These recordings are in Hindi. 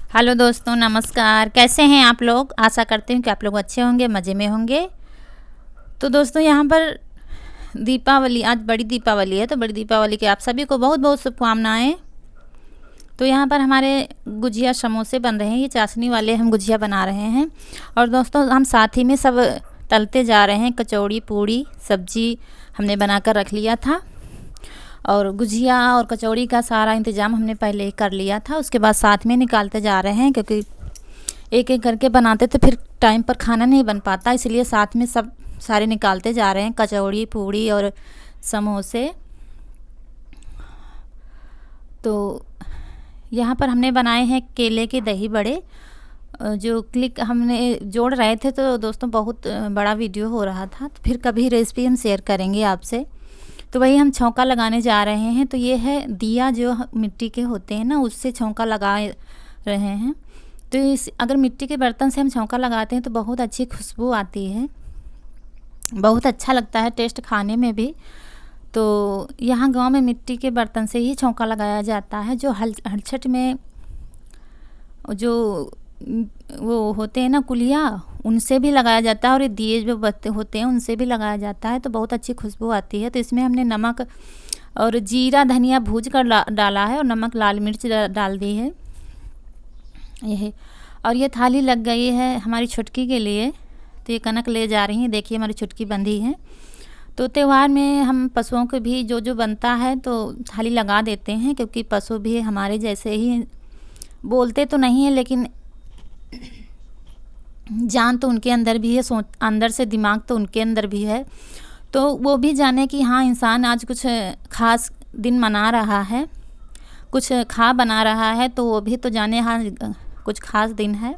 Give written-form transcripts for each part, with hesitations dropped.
हेलो दोस्तों, नमस्कार। कैसे हैं आप लोग? आशा करती हूँ कि आप लोग अच्छे होंगे, मज़े में होंगे। तो दोस्तों, यहाँ पर दीपावली, आज बड़ी दीपावली है, तो बड़ी दीपावली की आप सभी को बहुत बहुत शुभकामनाएं। तो यहाँ पर हमारे गुजिया समोसे बन रहे हैं, ये चाशनी वाले हम गुजिया बना रहे हैं। और दोस्तों, हम साथ ही में सब तलते जा रहे हैं। कचौड़ी, पूड़ी, सब्जी हमने बनाकर रख लिया था, और गुजिया और कचौड़ी का सारा इंतज़ाम हमने पहले ही कर लिया था। उसके बाद साथ में निकालते जा रहे हैं, क्योंकि एक एक करके बनाते तो फिर टाइम पर खाना नहीं बन पाता, इसलिए साथ में सब सारे निकालते जा रहे हैं। कचौड़ी, पूड़ी और समोसे। तो यहाँ पर हमने बनाए हैं केले के दही बड़े। जो क्लिक हमने जोड़ रहे थे, तो दोस्तों बहुत बड़ा वीडियो हो रहा था, तो फिर कभी रेसिपी हम शेयर करेंगे आपसे। तो वही हम छौंका लगाने जा रहे हैं। तो ये है दिया, जो मिट्टी के होते हैं ना, उससे छौंका लगा रहे हैं। तो इस अगर मिट्टी के बर्तन से हम छौंका लगाते हैं तो बहुत अच्छी खुशबू आती है, बहुत अच्छा लगता है टेस्ट खाने में भी। तो यहाँ गांव में मिट्टी के बर्तन से ही छौंका लगाया जाता है। जो हलछट में जो वो होते हैं ना कुलिया, उनसे भी लगाया जाता है, और ये दिए जो बत्ते होते हैं उनसे भी लगाया जाता है। तो बहुत अच्छी खुशबू आती है। तो इसमें हमने नमक और जीरा धनिया भूज कर डाला है, और नमक लाल मिर्च डाल दी है। यही, और ये थाली लग गई है हमारी छुटकी के लिए। तो ये कनक ले जा रही हैं, देखिए हमारी छुटकी बंधी है। तो त्यौहार में हम पशुओं को भी जो जो बनता है तो थाली लगा देते हैं, क्योंकि पशु भी हमारे जैसे ही बोलते तो नहीं है, लेकिन जान तो उनके अंदर भी है, सोच अंदर से दिमाग तो उनके अंदर भी है। तो वो भी जाने कि हाँ, इंसान आज कुछ खास दिन मना रहा है, कुछ खा बना रहा है, तो वो भी तो जाने हाँ कुछ खास दिन है।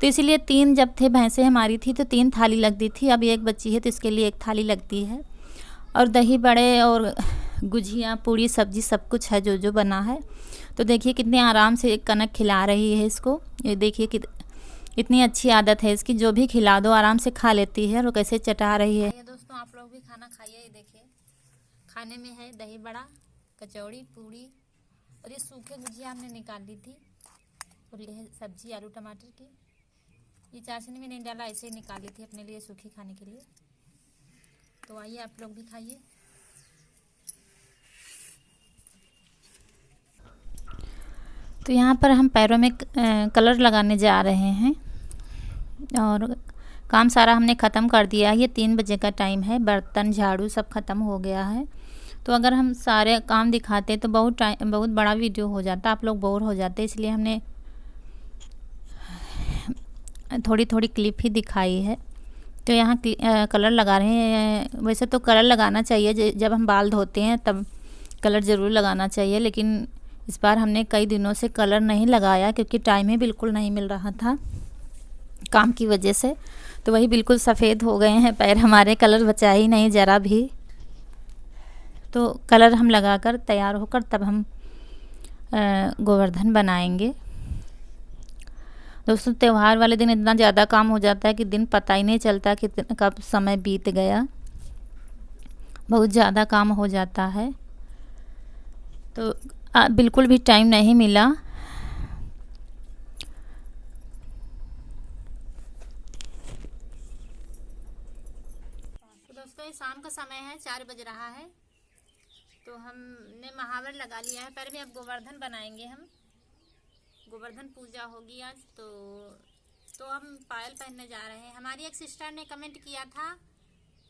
तो इसीलिए 3 जब थे भैंसें हमारी थी तो 3 थाली लगती थी। अब एक बच्ची है तो इसके लिए 1 थाली लगती है। और दही बड़े और गुजिया, पूड़ी, सब्जी सब कुछ है जो जो बना है। तो देखिए कितने आराम से कनक खिला रही है इसको। ये देखिए कि इतनी अच्छी आदत है इसकी, जो भी खिला दो आराम से खा लेती है। और कैसे चटा रही है। दोस्तों, आप लोग भी खाना खाइए। ये देखिए खाने में है दही बड़ा, कचौड़ी, पूड़ी, और ये सूखे गुजिया हमने निकाल ली थी। और ये है सब्जी आलू टमाटर की। ये चाशनी में नहीं डाला, ऐसे ही निकाली थी अपने लिए सूखी खाने के लिए। तो आइए आप लोग भी खाइए। तो यहाँ पर हम पैरों में कलर लगाने जा रहे हैं, और काम सारा हमने ख़त्म कर दिया है। ये 3 बजे का टाइम है, बर्तन झाड़ू सब ख़त्म हो गया है। तो अगर हम सारे काम दिखाते तो बहुत बड़ा वीडियो हो जाता, आप लोग बोर हो जाते, इसलिए हमने थोड़ी थोड़ी क्लिप ही दिखाई है। तो यहाँ कलर लगा रहे हैं। वैसे तो कलर लगाना चाहिए, जब हम बाल धोते हैं तब कलर ज़रूर लगाना चाहिए, लेकिन इस बार हमने कई दिनों से कलर नहीं लगाया, क्योंकि टाइम ही बिल्कुल नहीं मिल रहा था काम की वजह से। तो वही बिल्कुल सफ़ेद हो गए हैं पैर हमारे, कलर बचा ही नहीं ज़रा भी। तो कलर हम लगाकर तैयार होकर तब हम गोवर्धन बनाएंगे। दोस्तों, त्यौहार वाले दिन इतना ज़्यादा काम हो जाता है कि दिन पता ही नहीं चलता कि कब समय बीत गया, बहुत ज़्यादा काम हो जाता है। तो बिल्कुल भी टाइम नहीं मिला। तो दोस्तों, ये शाम का समय है, 4 बज रहा है। तो हमने महावर लगा लिया है पैर में। अब गोवर्धन बनाएंगे हम, गोवर्धन पूजा होगी आज। तो हम पायल पहनने जा रहे हैं। हमारी एक सिस्टर ने कमेंट किया था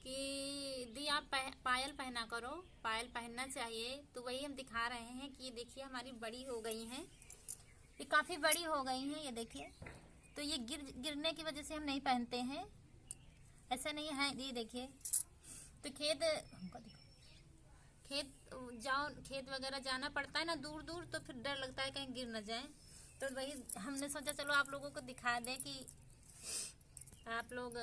कि दी आप पायल पहना करो, पायल पहनना चाहिए। तो वही हम दिखा रहे हैं कि ये देखिए हमारी बड़ी हो गई हैं, ये काफ़ी बड़ी हो गई हैं, ये देखिए। तो ये गिरने की वजह से हम नहीं पहनते हैं, ऐसा नहीं है। ये देखिए, तो खेत वगैरह जाना पड़ता है ना दूर दूर, तो फिर डर लगता है कहीं गिर न जाए। तो वही हमने सोचा चलो आप लोगों को दिखा दें कि आप लोग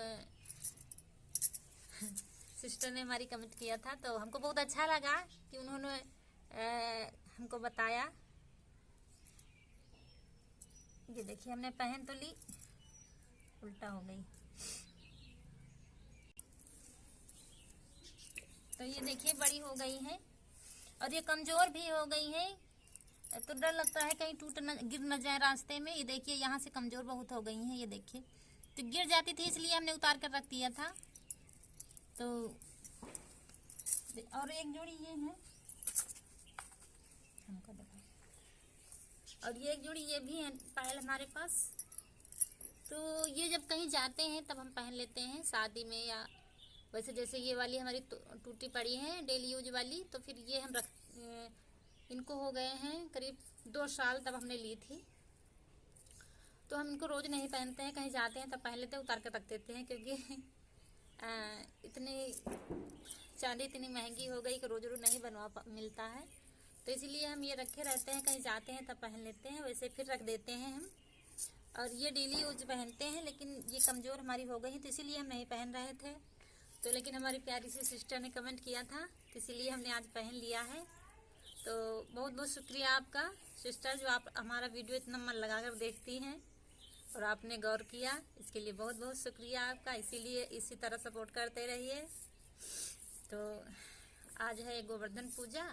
सिस्टर ने हमारी कमेंट किया था, तो हमको बहुत अच्छा लगा कि उन्होंने हमको बताया। ये देखिए हमने पहन तो ली, उल्टा हो गई। तो ये देखिए बड़ी हो गई है, और ये कमज़ोर भी हो गई है, तो डर लगता है कहीं टूट न गिर न जाए रास्ते में। ये देखिए यहाँ से कमज़ोर बहुत हो गई हैं, ये देखिए, तो गिर जाती थी इसलिए हमने उतार कर रख दिया था। तो और एक जोड़ी ये है, हमको देखो, और ये एक जोड़ी ये भी है पायल हमारे पास। तो ये जब कहीं जाते हैं तब हम पहन लेते हैं, शादी में, या वैसे जैसे ये वाली हमारी टूटी पड़ी है डेली यूज वाली, तो फिर ये हम इनको हो गए हैं करीब 2 साल, तब हमने ली थी। तो हम इनको रोज़ नहीं पहनते हैं, कहीं जाते हैं तब पहन लेते हैं, उतार कर रख देते हैं, क्योंकि इतनी चांदी इतनी महंगी हो गई कि रोज़ रोज़ नहीं बनवा मिलता है, तो इसीलिए हम ये रखे रहते हैं, कहीं जाते हैं तब पहन लेते हैं, वैसे फिर रख देते हैं हम। और ये डेली यूज पहनते हैं, लेकिन ये कमज़ोर हमारी हो गई तो इसीलिए हम नहीं पहन रहे थे। तो लेकिन हमारी प्यारी सी सिस्टर ने कमेंट किया था, तो इसीलिए हमने आज पहन लिया है। तो बहुत बहुत शुक्रिया आपका सिस्टर, जो आप हमारा वीडियो इतना मन लगा कर देखती हैं और आपने गौर किया, इसके लिए बहुत बहुत शुक्रिया आपका। इसीलिए इसी तरह सपोर्ट करते रहिए। तो आज है गोवर्धन पूजा,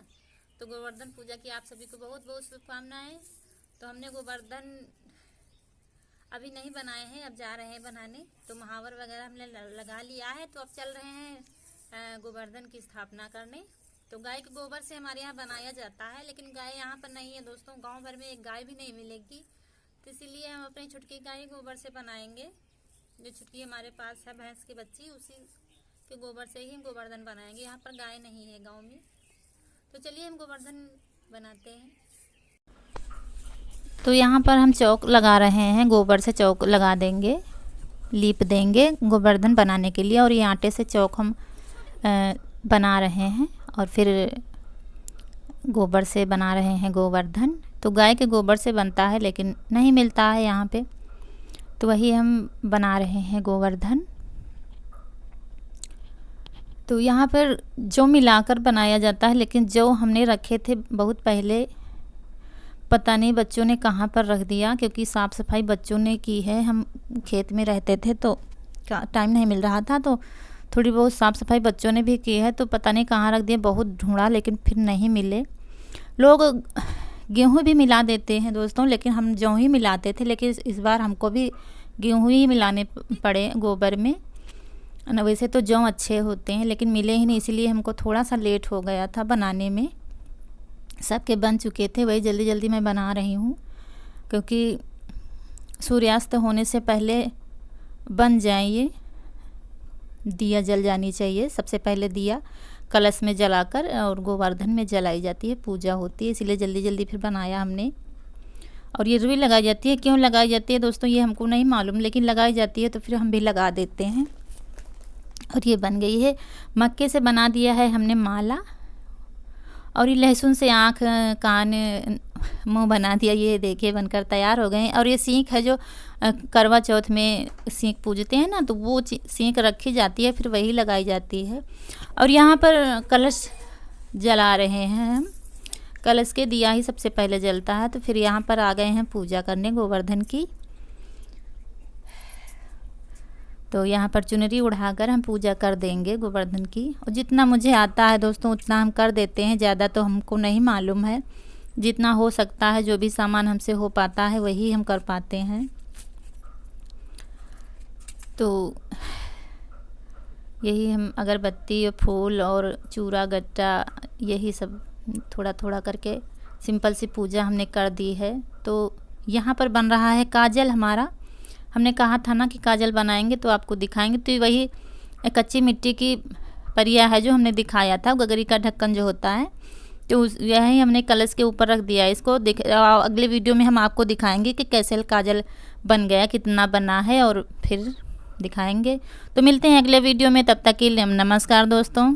तो गोवर्धन पूजा की आप सभी को बहुत बहुत शुभकामनाएं। तो हमने गोवर्धन अभी नहीं बनाए हैं, अब जा रहे हैं बनाने। तो महावर वगैरह हमने लगा लिया है, तो अब चल रहे हैं गोवर्धन की स्थापना करने। तो गाय के गोबर से हमारे यहाँ बनाया जाता है, लेकिन गाय यहाँ पर नहीं है दोस्तों, गांव भर में एक गाय भी नहीं मिलेगी, तो इसीलिए हम अपनी छुटकी गाय गोबर से बनाएंगे। जो छुटकी हमारे पास है भैंस की बच्ची, उसी के गोबर से ही हम गोवर्धन बनाएंगे। यहाँ पर गाय नहीं है गाँव में। तो चलिए हम गोवर्धन बनाते हैं। तो यहाँ पर हम चौक लगा रहे हैं, गोबर से चौक लगा देंगे, लीप देंगे गोवर्धन बनाने के लिए। और ये आटे से चौक हम बना रहे हैं और फिर गोबर से बना रहे हैं गोवर्धन। तो गाय के गोबर से बनता है, लेकिन नहीं मिलता है यहाँ पे, तो वही हम बना रहे हैं गोवर्धन। तो यहाँ पर जो मिलाकर बनाया जाता है, लेकिन जो हमने रखे थे बहुत पहले, पता नहीं बच्चों ने कहाँ पर रख दिया, क्योंकि साफ़ सफाई बच्चों ने की है। हम खेत में रहते थे तो टाइम नहीं मिल रहा था, तो थोड़ी बहुत साफ़ सफाई बच्चों ने भी की है, तो पता नहीं कहाँ रख दिया। बहुत ढूंढा लेकिन फिर नहीं मिले। लोग गेहूँ भी मिला देते हैं दोस्तों, लेकिन हम जौ ही मिलाते थे, लेकिन इस बार हमको भी गेहूँ ही मिलाने पड़े गोबर में। वैसे तो जौ अच्छे होते हैं, लेकिन मिले ही नहीं, इसीलिए हमको थोड़ा सा लेट हो गया था बनाने में। सबके बन चुके थे, वही जल्दी जल्दी मैं बना रही हूँ, क्योंकि सूर्यास्त होने से पहले बन जाए। ये दिया जल जानी चाहिए, सबसे पहले दिया कलश में जलाकर और गोवर्धन में जलाई जाती है, पूजा होती है, इसीलिए जल्दी जल्दी फिर बनाया हमने। और ये रुई लगाई जाती है, क्यों लगाई जाती है दोस्तों ये हमको नहीं मालूम, लेकिन लगाई जाती है, तो फिर हम भी लगा देते हैं। और ये बन गई है, मक्के से बना दिया है हमने माला। और ये लहसुन से आँख कान मुंह बना दिया, ये देखिए बनकर तैयार हो गए। और ये सीख है, जो करवा चौथ में सीख पूजते हैं ना, तो वो सीख रखी जाती है, फिर वही लगाई जाती है। और यहाँ पर कलश जला रहे हैं हम, कलश के दिया ही सबसे पहले जलता है। तो फिर यहाँ पर आ गए हैं पूजा करने गोवर्धन की। तो यहाँ पर चुनरी उड़ाकर हम पूजा कर देंगे गोवर्धन की। और जितना मुझे आता है दोस्तों उतना हम कर देते हैं, ज़्यादा तो हमको नहीं मालूम है। जितना हो सकता है, जो भी सामान हमसे हो पाता है वही हम कर पाते हैं। तो यही हम अगरबत्ती और फूल और चूड़ा गट्टा यही सब थोड़ा थोड़ा करके सिंपल सी पूजा हमने कर दी है। तो यहाँ पर बन रहा है काजल हमारा। हमने कहा था ना कि काजल बनाएंगे तो आपको दिखाएंगे। तो वही कच्ची मिट्टी की परिया है जो हमने दिखाया था, गगरी का ढक्कन जो होता है, तो यही हमने कलश के ऊपर रख दिया है इसको। अगले वीडियो में हम आपको दिखाएंगे कि कैसे काजल बन गया, कितना बना है, और फिर दिखाएंगे। तो मिलते हैं अगले वीडियो में, तब तक के लिए नमस्कार दोस्तों।